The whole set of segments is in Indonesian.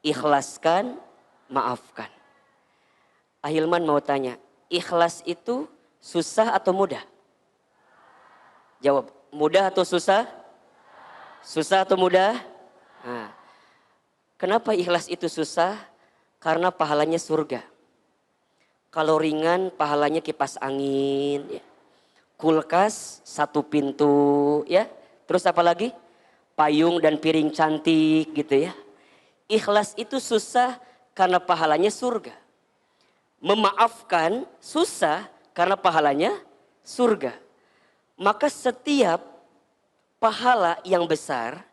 ikhlaskan, maafkan. Ahilman mau tanya, ikhlas itu susah atau mudah? Jawab, mudah atau susah? Susah atau mudah? Nah, kenapa ikhlas itu susah? Karena pahalanya surga. Kalau ringan pahalanya kipas angin, ya. Kulkas satu pintu, ya. Terus apa lagi? Payung dan piring cantik gitu ya. Ikhlas itu susah karena pahalanya surga. Memaafkan susah karena pahalanya surga. Maka setiap pahala yang besar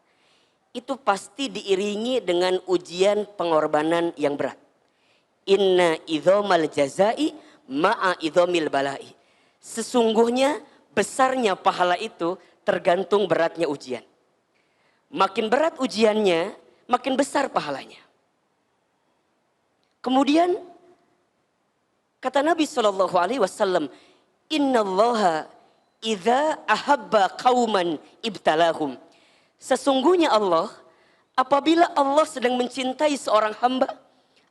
itu pasti diiringi dengan ujian pengorbanan yang berat. Inna idhomal jazai ma'a idhomil balai. Sesungguhnya besarnya pahala itu tergantung beratnya ujian. Makin berat ujiannya, makin besar pahalanya. Kemudian kata Nabi SAW, Innallaha idza ahabba qauman ibtalahum. Sesungguhnya Allah, apabila Allah sedang mencintai seorang hamba,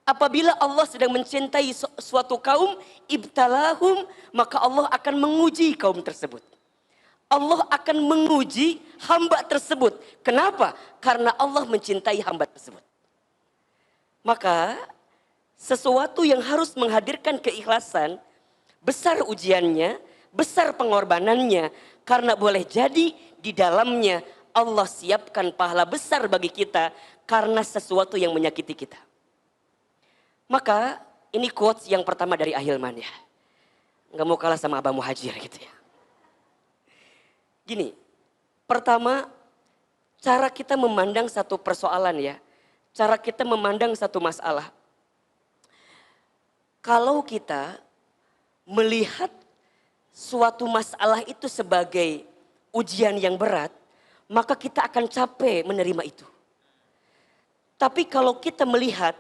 apabila Allah sedang mencintai suatu kaum, ibtalahum, maka Allah akan menguji kaum tersebut. Allah akan menguji hamba tersebut. Kenapa? Karena Allah mencintai hamba tersebut. Maka sesuatu yang harus menghadirkan keikhlasan, besar ujiannya, besar pengorbanannya, karena boleh jadi di dalamnya Allah siapkan pahala besar bagi kita karena sesuatu yang menyakiti kita. Maka ini quotes yang pertama dari Ahilman ya. Nggak mau kalah sama Abah Muhajir gitu ya. Gini, pertama cara kita memandang satu persoalan ya. Cara kita memandang satu masalah. Kalau kita melihat suatu masalah itu sebagai ujian yang berat, maka kita akan capek menerima itu. Tapi kalau kita melihat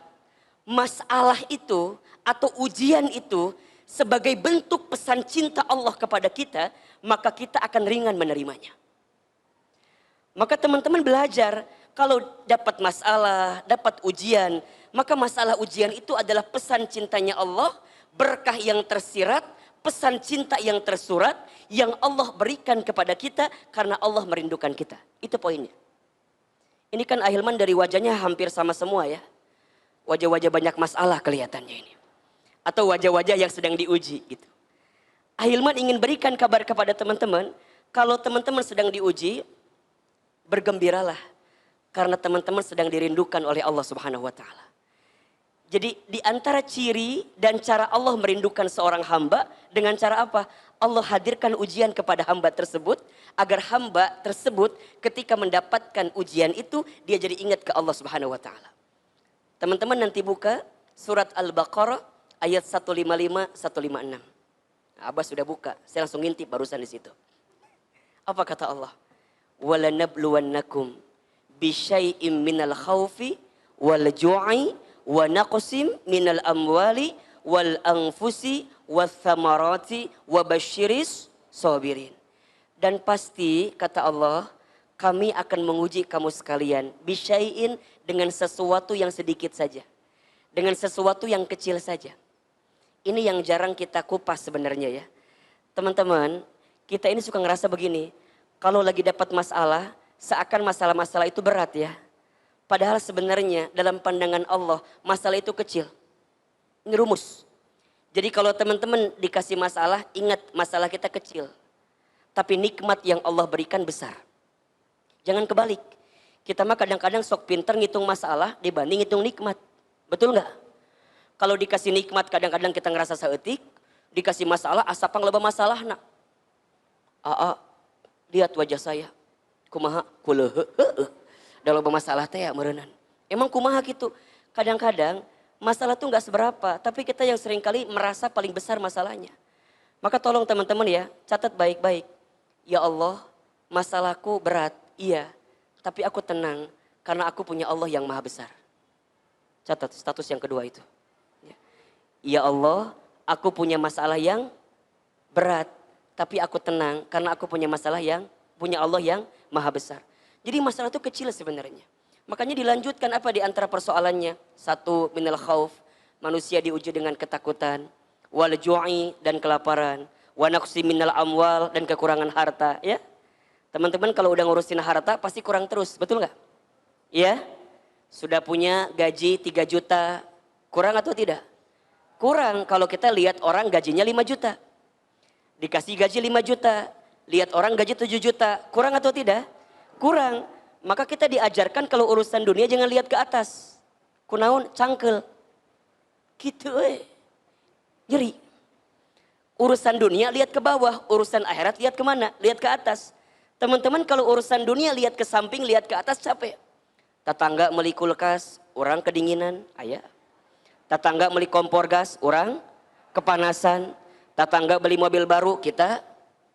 masalah itu atau ujian itu sebagai bentuk pesan cinta Allah kepada kita, maka kita akan ringan menerimanya. Maka teman-teman belajar, kalau dapat masalah, dapat ujian, maka masalah ujian itu adalah pesan cintanya Allah, berkah yang tersirat, pesan cinta yang tersurat, yang Allah berikan kepada kita karena Allah merindukan kita. Itu poinnya. Ini kan Ahilman dari wajahnya hampir sama semua ya. Wajah-wajah banyak masalah kelihatannya ini. Atau wajah-wajah yang sedang diuji gitu. Ahilman ingin berikan kabar kepada teman-teman, kalau teman-teman sedang diuji, bergembiralah. Karena teman-teman sedang dirindukan oleh Allah Subhanahu wa Ta'ala. Jadi di antara ciri dan cara Allah merindukan seorang hamba, dengan cara apa? Allah hadirkan ujian kepada hamba tersebut, agar hamba tersebut ketika mendapatkan ujian itu, dia jadi ingat ke Allah Subhanahu wa Ta'ala. Teman-teman nanti buka surat Al-Baqarah ayat 155, 156. Abah sudah buka, saya langsung ngintip barusan di situ. Apa kata Allah? وَلَنَبْلُوَنَّكُمْ بِشَيْءٍ مِّنَ الْخَوْفِ وَالْجُوعِ وَنَقْصٍ مِّنَ الْأَمْوَالِ وَالْأَنْفُسِ وَالثَّمَرَاتِ وَبَشِّرِ الصَّابِرِينَ. Dan pasti kata Allah, kami akan menguji kamu sekalian bisyai'in, dengan sesuatu yang sedikit saja, dengan sesuatu yang kecil saja. Ini yang jarang kita kupas sebenarnya ya. Teman-teman, kita ini suka ngerasa begini, kalau lagi dapat masalah, seakan masalah-masalah itu berat ya. Padahal sebenarnya dalam pandangan Allah, masalah itu kecil. Ini rumus. Jadi kalau teman-teman dikasih masalah, ingat masalah kita kecil. Tapi nikmat yang Allah berikan besar. Jangan kebalik. Kita mah kadang-kadang sok pinter ngitung masalah dibanding ngitung nikmat. Betul nggak? Kalau dikasih nikmat kadang-kadang kita ngerasa saeutik, dikasih masalah asapang loba masalah nak. Aa, lihat wajah saya. Kumaha? Kuleuh. Da loba masalah teh ya meureunnan. Emang kumaha gitu? Kadang-kadang masalah tuh nggak seberapa, tapi kita yang seringkali merasa paling besar masalahnya. Maka tolong teman-teman ya, catat baik-baik. Ya Allah, masalahku berat, iya. Tapi aku tenang karena aku punya Allah yang maha besar. Catat status yang kedua itu. Ya Allah, aku punya masalah yang berat. Tapi aku tenang karena aku punya masalah yang, punya Allah yang maha besar. Jadi masalah itu kecil sebenarnya. Makanya dilanjutkan apa di antara persoalannya? Satu, minal khauf, manusia diuji dengan ketakutan. Wal ju'i, dan kelaparan. Wa naqsi minal amwal, dan kekurangan harta. Ya, teman-teman kalau udah ngurusin harta pasti kurang terus, betul nggak? Ya, sudah punya gaji 3 juta, kurang atau tidak? Kurang kalau kita lihat orang gajinya 5 juta. Dikasih gaji 5 juta, lihat orang gaji 7 juta, kurang atau tidak? Kurang. Maka kita diajarkan kalau urusan dunia jangan lihat ke atas. Kunaun, cangkel. Gitu Nyeri. Urusan dunia lihat ke bawah, urusan akhirat lihat kemana? Lihat ke atas. Teman-teman kalau urusan dunia lihat ke samping, lihat ke atas capek. Tetangga beli kulkas, orang kedinginan, ayah. Tetangga beli kompor gas, orang kepanasan. Tetangga beli mobil baru, kita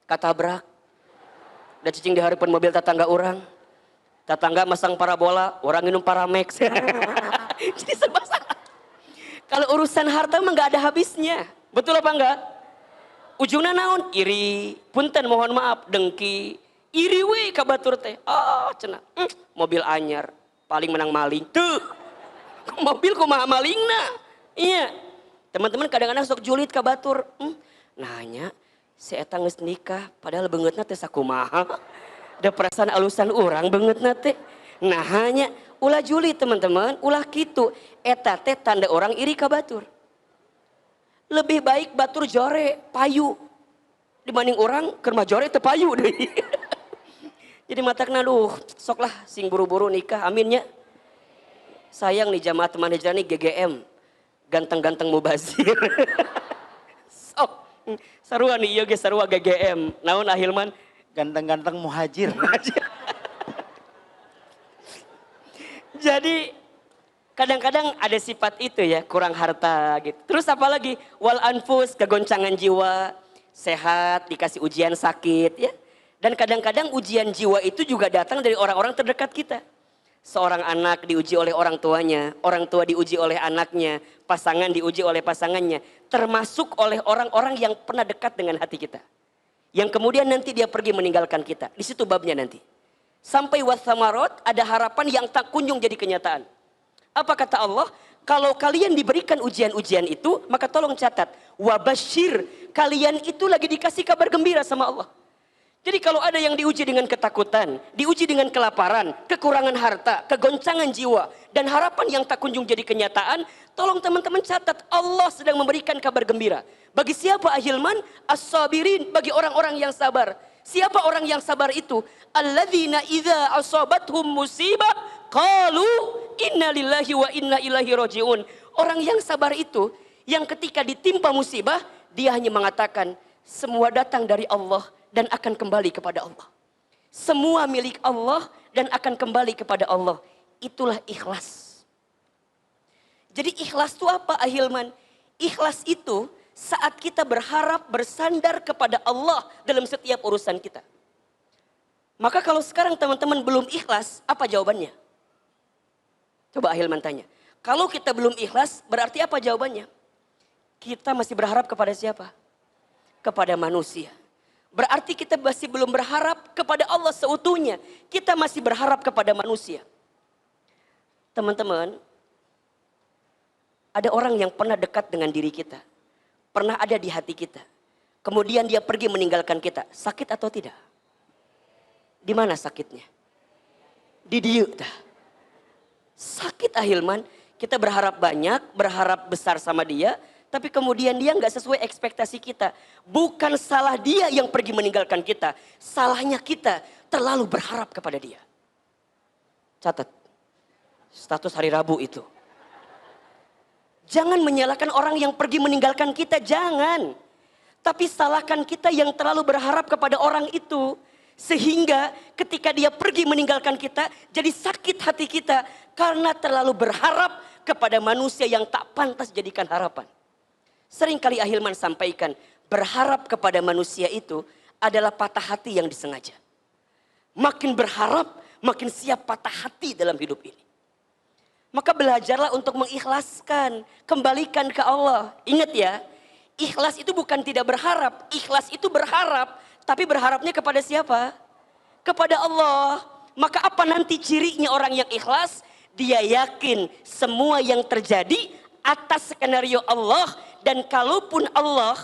katabrak. Udah cicing di harapan mobil tetangga orang. Tetangga masang parabola, orang minum Paramex. Jadi serba salah. Kalau urusan harta mah nggak ada habisnya. Betul apa enggak? Ujungnya naon? Iri. Punten mohon maaf, dengki. Iri we ka batur teh. Oh, cenah. Mobil anyar, paling menang maling. Tuh. Mobil kumaha malingna. Iya. Teman-teman kadang-kadang sok julid ka batur. Nanya, si eta geus nikah padahal beungeutna teh sakumaha. Da perasaan alusan urang beungeutna teh. Nah hanya ulah julid teman-teman, ulah kitu. Eta teh tanda orang iri ka batur. Lebih baik batur jore, payu. Dibanding orang keur mah jore teu payu deui. Jadi matakna duh, soklah sing buru-buru nikah aminnya. Sayang nih jamaah teman hijrah nih GGM. Ganteng-ganteng mubazir. Sok. Sarua nih ieu ge sarua GGM. Naon Ahilman? Ganteng-ganteng muhajir. Jadi kadang-kadang ada sifat itu ya, kurang harta gitu. Terus apa lagi? Wal anfus, kegoncangan jiwa, sehat, dikasih ujian sakit ya. Dan kadang-kadang ujian jiwa itu juga datang dari orang-orang terdekat kita. Seorang anak diuji oleh orang tuanya, orang tua diuji oleh anaknya, pasangan diuji oleh pasangannya, termasuk oleh orang-orang yang pernah dekat dengan hati kita. Yang kemudian nanti dia pergi meninggalkan kita. Di situ babnya nanti. Sampai wasamarot, ada harapan yang tak kunjung jadi kenyataan. Apa kata Allah? Kalau kalian diberikan ujian-ujian itu, maka tolong catat. Wabashir, kalian itu lagi dikasih kabar gembira sama Allah. Jadi kalau ada yang diuji dengan ketakutan, diuji dengan kelaparan, kekurangan harta, kegoncangan jiwa, dan harapan yang tak kunjung jadi kenyataan, tolong teman-teman catat, Allah sedang memberikan kabar gembira. Bagi siapa Ahilman? As-sabirin, bagi orang-orang yang sabar. Siapa orang yang sabar itu? Alladzina idza asabathum musibah qalu inna lillahi wa inna ilaihi rajiun. Orang yang sabar itu, yang ketika ditimpa musibah, dia hanya mengatakan, semua datang dari Allah dan akan kembali kepada Allah. Semua milik Allah dan akan kembali kepada Allah. Itulah ikhlas. Jadi ikhlas itu apa Ahilman? Ikhlas itu saat kita berharap bersandar kepada Allah dalam setiap urusan kita. Maka kalau sekarang teman-teman belum ikhlas, apa jawabannya? Coba Ahilman tanya. Kalau kita belum ikhlas, berarti apa jawabannya? Kita masih berharap kepada siapa? Kepada manusia. Berarti kita masih belum berharap kepada Allah seutuhnya. Kita masih berharap kepada manusia. Teman-teman, ada orang yang pernah dekat dengan diri kita. Pernah ada di hati kita. Kemudian dia pergi meninggalkan kita. Sakit atau tidak? Di mana sakitnya? Di dieu dah. Sakit Ahilman. Kita berharap banyak, berharap besar sama dia. Tapi kemudian dia nggak sesuai ekspektasi kita. Bukan salah dia yang pergi meninggalkan kita. Salahnya kita terlalu berharap kepada dia. Catat. Status hari Rabu itu. Jangan menyalahkan orang yang pergi meninggalkan kita. Jangan. Tapi salahkan kita yang terlalu berharap kepada orang itu. Sehingga ketika dia pergi meninggalkan kita. Jadi sakit hati kita. Karena terlalu berharap kepada manusia yang tak pantas jadikan harapan. Seringkali Ahilman sampaikan, berharap kepada manusia itu adalah patah hati yang disengaja. Makin berharap, makin siap patah hati dalam hidup ini. Maka belajarlah untuk mengikhlaskan, kembalikan ke Allah. Ingat ya, ikhlas itu bukan tidak berharap, ikhlas itu berharap, tapi berharapnya kepada siapa? Kepada Allah. Maka apa nanti cirinya orang yang ikhlas? Dia yakin semua yang terjadi atas skenario Allah. Dan kalaupun Allah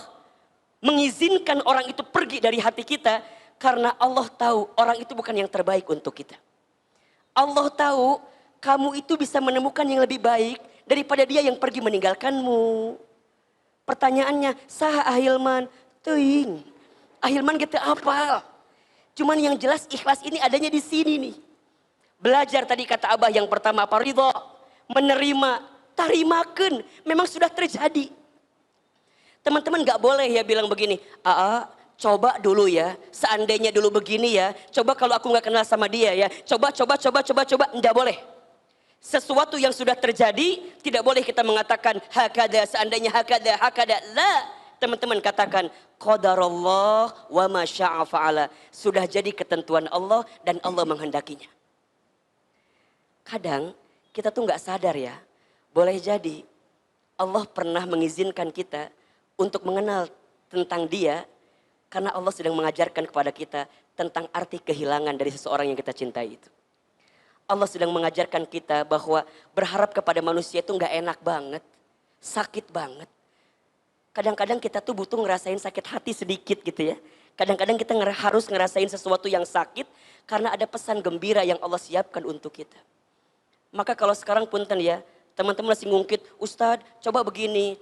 mengizinkan orang itu pergi dari hati kita, karena Allah tahu orang itu bukan yang terbaik untuk kita. Allah tahu kamu itu bisa menemukan yang lebih baik daripada dia yang pergi meninggalkanmu. Pertanyaannya, sah Ahilman? Teuing. Ahilman kita apal. Cuman yang jelas ikhlas ini adanya di sini nih. Belajar tadi kata Abah yang pertama apa? Ridho. Menerima. Tarimakan. Memang sudah terjadi. Teman-teman gak boleh ya bilang begini. Coba dulu ya, seandainya dulu begini ya, coba kalau aku nggak kenal sama dia ya, coba, enggak boleh. Sesuatu yang sudah terjadi, tidak boleh kita mengatakan hakada, seandainya hakada, la. Teman-teman katakan, qadarullah wa ma syaa fa'ala. Sudah jadi ketentuan Allah dan Allah menghendakinya. Kadang kita tuh nggak sadar ya, boleh jadi Allah pernah mengizinkan kita untuk mengenal tentang dia, karena Allah sedang mengajarkan kepada kita tentang arti kehilangan dari seseorang yang kita cintai itu. Allah sedang mengajarkan kita bahwa berharap kepada manusia itu gak enak banget. Sakit banget. Kadang-kadang kita tuh butuh ngerasain sakit hati sedikit gitu ya. Kadang-kadang kita harus ngerasain sesuatu yang sakit karena ada pesan gembira yang Allah siapkan untuk kita. Maka kalau sekarang punten ya, teman-teman masih ngungkit, Ustadz coba begini.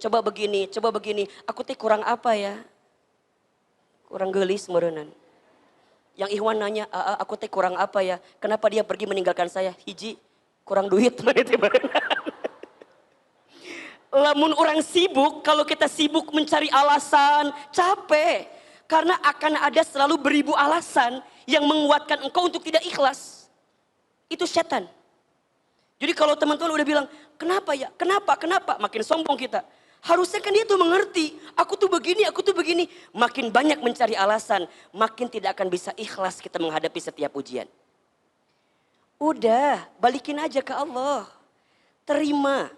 Aku teh kurang apa ya? Kurang gelis merenan. Yang Ikhwan nanya, aku teh kurang apa ya? Kenapa dia pergi meninggalkan saya? Hiji, kurang duit. Lamun orang sibuk, kalau kita sibuk mencari alasan, capek. Karena akan ada selalu beribu alasan yang menguatkan engkau untuk tidak ikhlas. Itu setan. Jadi kalau teman-teman udah bilang, kenapa ya? Kenapa? Makin sombong kita. Harusnya kan dia tuh mengerti, aku tuh begini. Makin banyak mencari alasan, makin tidak akan bisa ikhlas kita menghadapi setiap ujian. Udah, balikin aja ke Allah. Terima.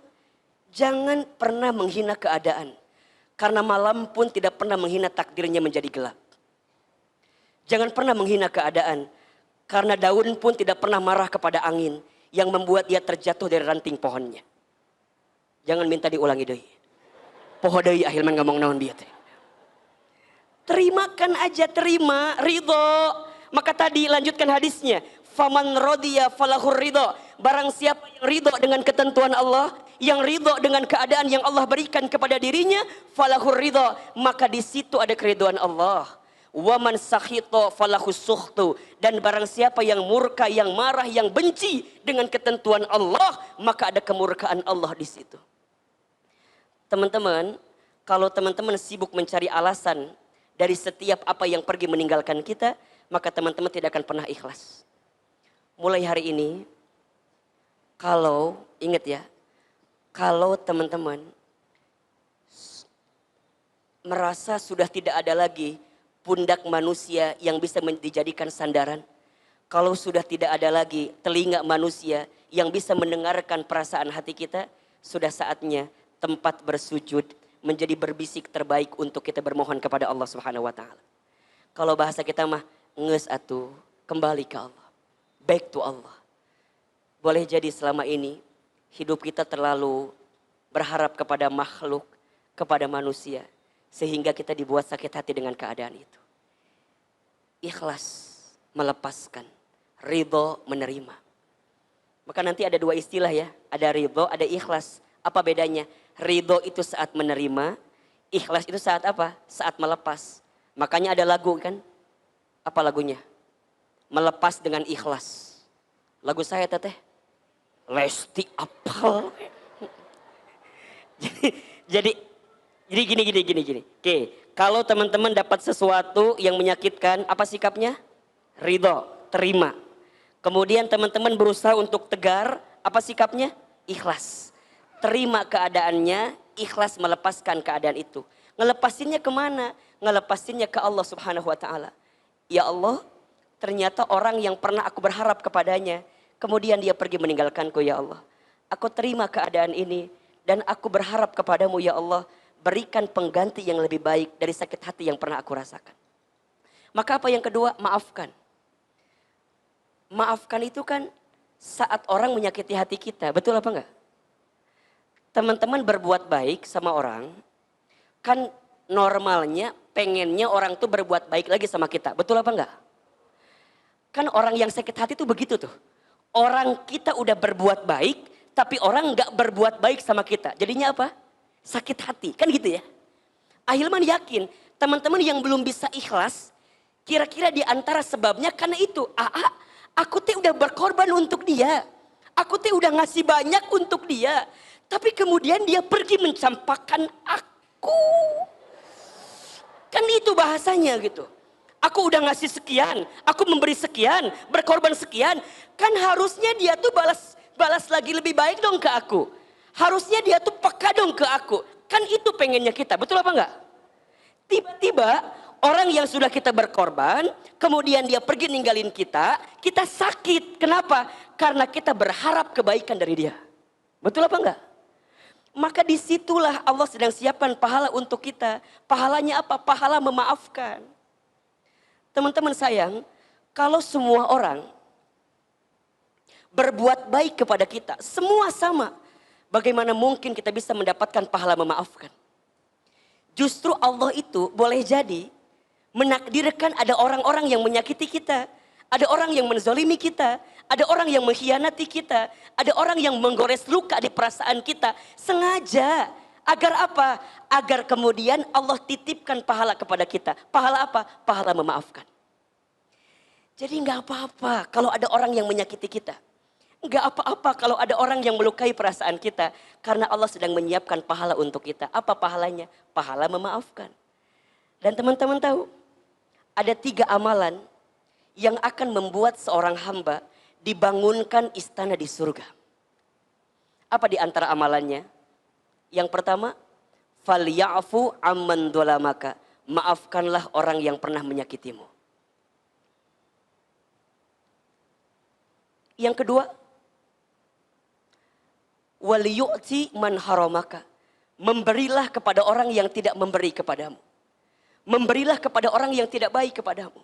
Jangan pernah menghina keadaan. Karena malam pun tidak pernah menghina takdirnya menjadi gelap. Jangan pernah menghina keadaan. Karena daun pun tidak pernah marah kepada angin yang membuat dia terjatuh dari ranting pohonnya. Jangan minta diulangi deh. Poho deui Ahilman ngomong naon dia teh. Terimakan aja, terima, ridho. Maka tadi lanjutkan hadisnya. Faman rodiya falahur ridho. Barang siapa yang ridho dengan ketentuan Allah, yang ridho dengan keadaan yang Allah berikan kepada dirinya, falahur ridho. Maka di situ ada keridhaan Allah. Waman sakhito falahus sukhtu. Dan barang siapa yang murka, yang marah, yang benci dengan ketentuan Allah, maka ada kemurkaan Allah di situ. Teman-teman, kalau teman-teman sibuk mencari alasan dari setiap apa yang pergi meninggalkan kita, maka teman-teman tidak akan pernah ikhlas. Mulai hari ini, ingat ya, kalau teman-teman merasa sudah tidak ada lagi pundak manusia yang bisa dijadikan sandaran, kalau sudah tidak ada lagi telinga manusia yang bisa mendengarkan perasaan hati kita, sudah saatnya tempat bersujud menjadi berbisik terbaik untuk kita bermohon kepada Allah Subhanahu wa taala. Kalau bahasa kita mah ngeus atuh, kembali ke Allah. Back to Allah. Boleh jadi selama ini hidup kita terlalu berharap kepada makhluk, kepada manusia, sehingga kita dibuat sakit hati dengan keadaan itu. Ikhlas melepaskan, ridho menerima. Maka nanti ada dua istilah ya, ada ridho, ada ikhlas. Apa bedanya? Ridho itu saat menerima, ikhlas itu saat apa? Saat melepas. Makanya ada lagu kan? Apa lagunya? Melepas dengan ikhlas. Lagu saya teteh. Lesti apal. Jadi gini. Oke, kalau teman-teman dapat sesuatu yang menyakitkan, apa sikapnya? Ridho, terima. Kemudian teman-teman berusaha untuk tegar, apa sikapnya? Ikhlas. Terima keadaannya, ikhlas melepaskan keadaan itu. Ngelepasinnya kemana? Ngelepasinnya ke Allah Subhanahu wa ta'ala. Ya Allah, ternyata orang yang pernah aku berharap kepadanya, kemudian dia pergi meninggalkanku ya Allah. Aku terima keadaan ini dan aku berharap kepadamu ya Allah, berikan pengganti yang lebih baik dari sakit hati yang pernah aku rasakan. Maka apa yang kedua? Maafkan. Maafkan itu kan saat orang menyakiti hati kita, betul apa enggak? Teman-teman berbuat baik sama orang, kan normalnya pengennya orang tuh berbuat baik lagi sama kita, betul apa enggak? Kan orang yang sakit hati tuh begitu tuh. Orang kita udah berbuat baik, tapi orang nggak berbuat baik sama kita. Jadinya apa? Sakit hati, kan gitu ya. Ahilman yakin, teman-teman yang belum bisa ikhlas, kira-kira di antara sebabnya karena itu. Aku teh udah berkorban untuk dia. Aku teh udah ngasih banyak untuk dia. Tapi kemudian dia pergi mencampakkan aku. Kan itu bahasanya gitu. Aku udah ngasih sekian, aku memberi sekian, berkorban sekian. Kan harusnya dia tuh balas lagi lebih baik dong ke aku. Harusnya dia tuh peka dong ke aku. Kan itu pengennya kita, betul apa enggak? Tiba-tiba orang yang sudah kita berkorban, kemudian dia pergi ninggalin kita sakit. Kenapa? Karena kita berharap kebaikan dari dia. Betul apa enggak? Maka disitulah Allah sedang siapkan pahala untuk kita. Pahalanya apa? Pahala memaafkan. Teman-teman sayang, kalau semua orang berbuat baik kepada kita, semua sama, bagaimana mungkin kita bisa mendapatkan pahala memaafkan? Justru Allah itu boleh jadi menakdirkan ada orang-orang yang menyakiti kita, ada orang yang menzolimi kita, ada orang yang mengkhianati kita, ada orang yang menggores luka di perasaan kita, sengaja. Agar apa? Agar kemudian Allah titipkan pahala kepada kita. Pahala apa? Pahala memaafkan. Jadi nggak apa-apa kalau ada orang yang menyakiti kita. Nggak apa-apa kalau ada orang yang melukai perasaan kita. Karena Allah sedang menyiapkan pahala untuk kita. Apa pahalanya? Pahala memaafkan. Dan teman-teman tahu, ada 3 amalan yang akan membuat seorang hamba dibangunkan istana di surga. Apa di antara amalannya? Yang pertama, falyafu amman dolamaka. Maafkanlah orang yang pernah menyakitimu. Yang kedua, waliyu'ti man haramaka. Memberilah kepada orang yang tidak memberi kepadamu. Memberilah kepada orang yang tidak baik kepadamu.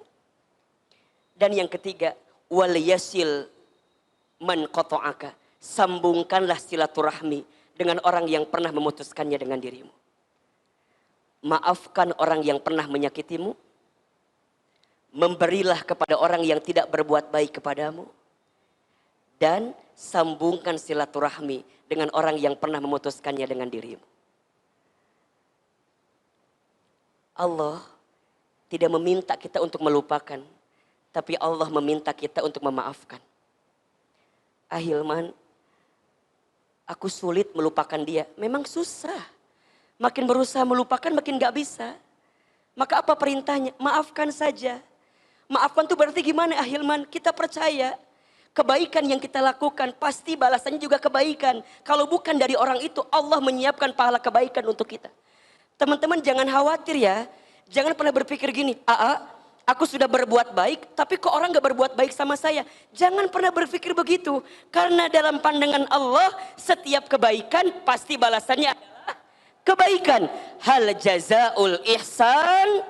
Dan yang ketiga, waliyasil man qata'aka. Sambungkanlah silaturahmi dengan orang yang pernah memutuskannya dengan dirimu. Maafkan orang yang pernah menyakitimu. Memberilah kepada orang yang tidak berbuat baik kepadamu. Dan sambungkan silaturahmi dengan orang yang pernah memutuskannya dengan dirimu. Allah tidak meminta kita untuk melupakan, tapi Allah meminta kita untuk memaafkan. Ahilman, aku sulit melupakan dia. Memang susah. Makin berusaha melupakan makin gak bisa. Maka apa perintahnya? Maafkan saja. Maafkan itu berarti gimana Ahilman? Kita percaya kebaikan yang kita lakukan pasti balasannya juga kebaikan. Kalau bukan dari orang itu, Allah menyiapkan pahala kebaikan untuk kita. Teman-teman jangan khawatir ya. Jangan pernah berpikir gini, aku sudah berbuat baik, tapi kok orang gak berbuat baik sama saya. Jangan pernah berpikir begitu. Karena dalam pandangan Allah, setiap kebaikan pasti balasannya adalah kebaikan. Hal jazaul ihsan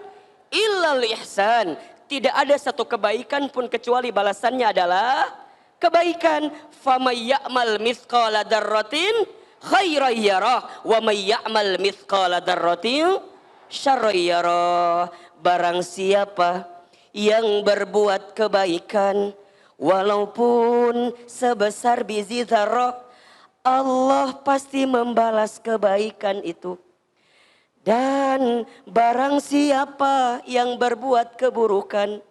illal ihsan. Tidak ada satu kebaikan pun kecuali balasannya adalah kebaikan. Famay ya'mal mithqala dzarratin khairan yarah wa may ya'mal mithqala dzarratin syarran yarah. Barang siapa yang berbuat kebaikan walaupun sebesar biji dzarrah, Allah pasti membalas kebaikan itu. Dan barang siapa yang berbuat keburukan,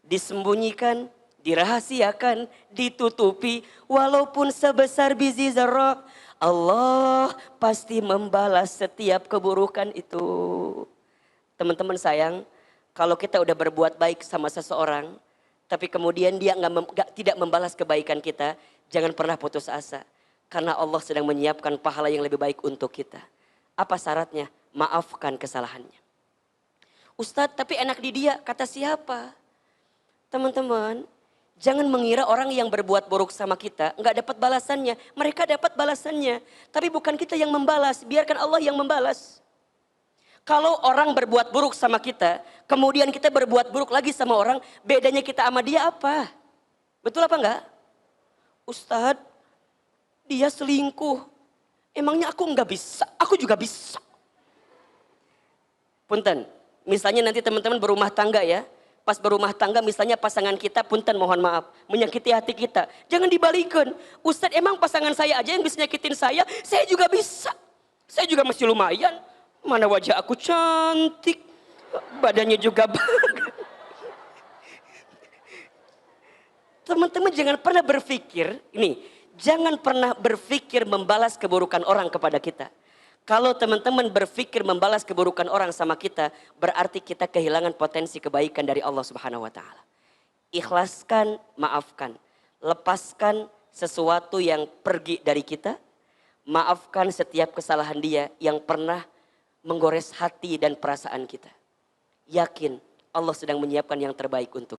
disembunyikan, dirahasiakan, ditutupi, walaupun sebesar biji zarrah, Allah pasti membalas setiap keburukan itu. Teman-teman sayang, kalau kita udah berbuat baik sama seseorang, tapi kemudian dia tidak membalas kebaikan kita, jangan pernah putus asa. Karena Allah sedang menyiapkan pahala yang lebih baik untuk kita. Apa syaratnya? Maafkan kesalahannya. Ustadz, tapi enak di dia, kata siapa? Teman-teman, jangan mengira orang yang berbuat buruk sama kita nggak dapat balasannya. Mereka dapat balasannya, tapi bukan kita yang membalas. Biarkan Allah yang membalas. Kalau orang berbuat buruk sama kita, kemudian kita berbuat buruk lagi sama orang, bedanya kita sama dia apa? Betul apa enggak? Ustadz, dia selingkuh. Emangnya aku nggak bisa? Aku juga bisa. Punten, misalnya nanti teman-teman berumah tangga ya. Pas berumah tangga misalnya pasangan kita, punten mohon maaf, menyakiti hati kita. Jangan dibalikan. Ustadz, emang pasangan saya aja yang bisa nyakitin saya juga bisa. Saya juga masih lumayan. Mana wajah aku cantik, badannya juga bagus. Teman-teman jangan pernah berpikir, ini, jangan pernah berpikir membalas keburukan orang kepada kita. Kalau teman-teman berpikir membalas keburukan orang sama kita, berarti kita kehilangan potensi kebaikan dari Allah Subhanahu wa taala. Ikhlaskan, maafkan. Lepaskan sesuatu yang pergi dari kita. Maafkan setiap kesalahan dia yang pernah menggores hati dan perasaan kita. Yakin Allah sedang menyiapkan yang terbaik untuk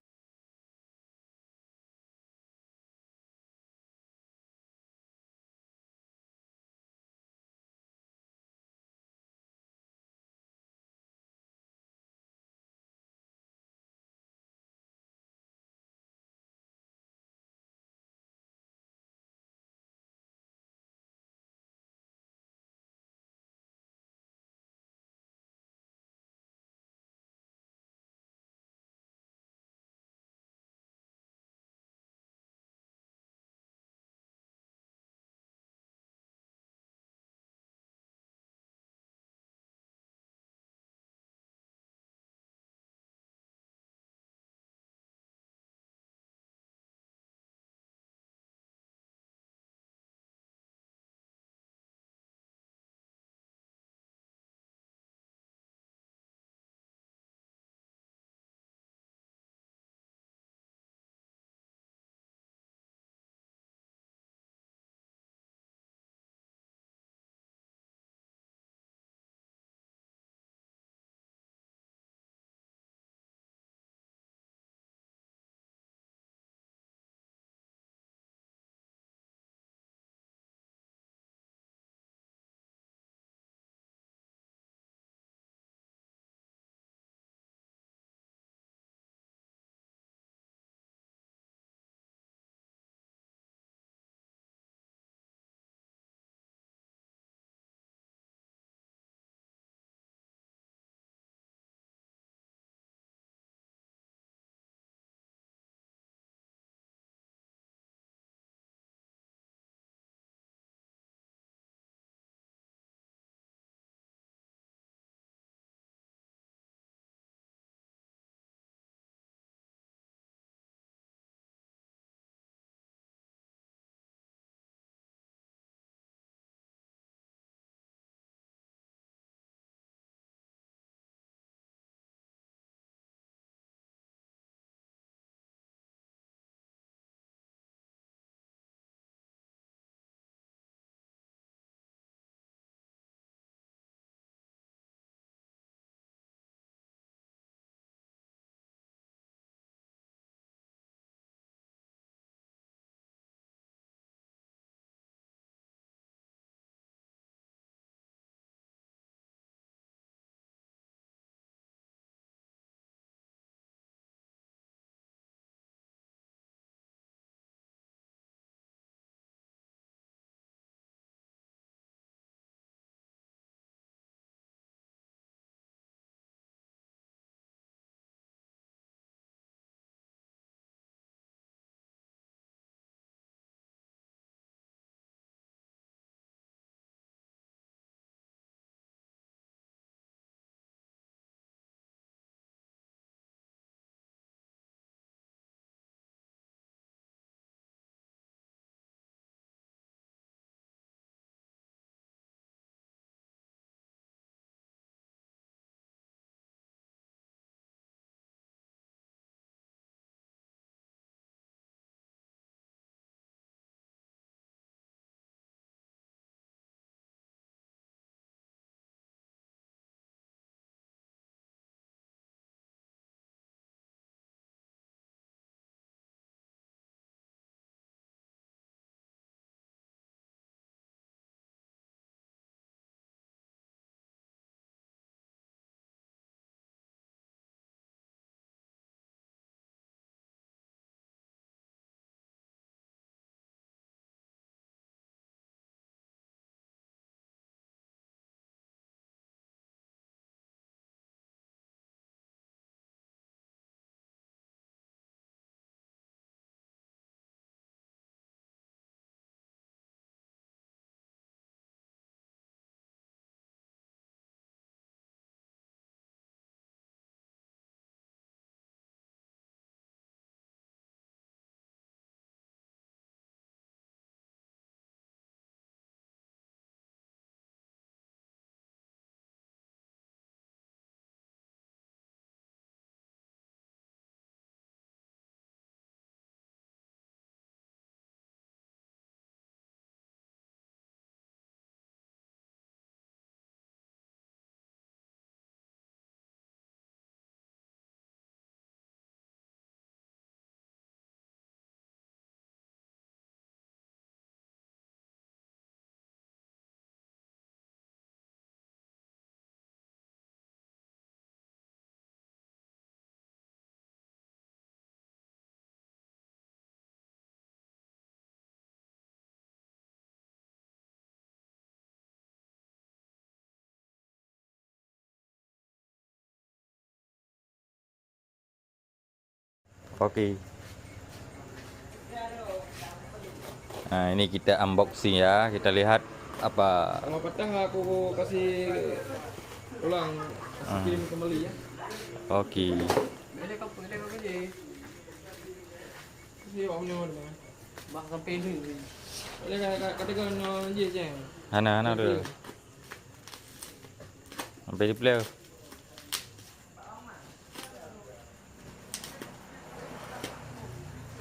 Oke. Nah, ini kita unboxing ya. Kita lihat apa. Kalau petang aku kasih ulang, kasih kirim kembali ya. Oke. Ini kau aja. Kasih awak punya mana? Mak sampai ini. Boleh kata kau no je je. Hana dulu. Sampai di play.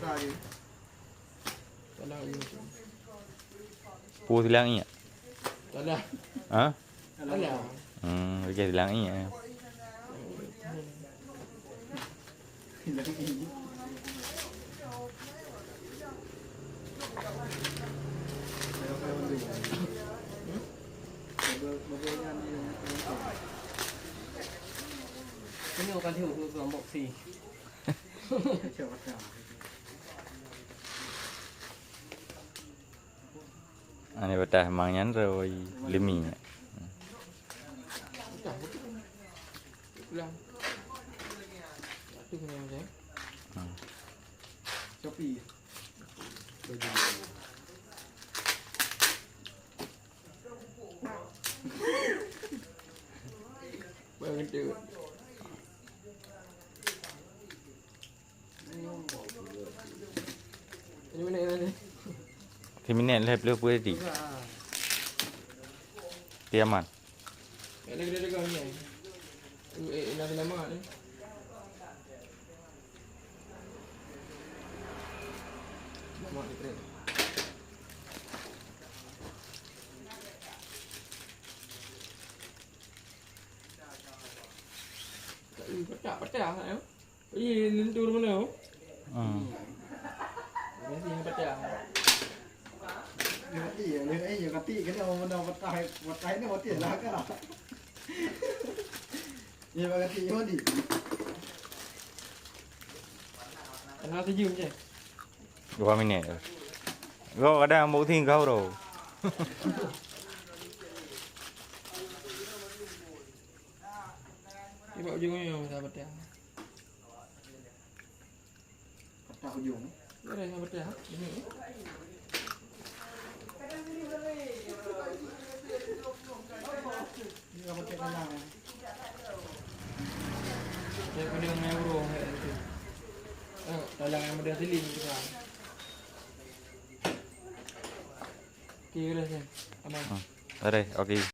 Kali. Salah ini. Pu silang iya. Salah. Hah? Salah. Oke silang iya. Ini bukan hiu kelompok sih. Ini betah emangnya rồi limi. Ulang. Itu kena je. Shopee. Bangun tu. Ini mana ni? Kriminal lah belum boleh di. Tiaman. Ada gede kau ni. Nak lama ni. Lama ni keren. Pecah kan ya? Ini tur mana? Ini pecah. Iya, iya kati kena mau watai ni wati lah kan. Iya kati mandi. Kenal sejum je. 2 minit. Kau kadang mau tinggal kau rồi. Ibu ujung ni masa pecah. Patah hujung. Ada yang pecah. Ini. Ini apa cek kenang. Saya kena dengan euro itu. Dalam yang model siling kita. Kira saya. Aman. Ở đây, ok.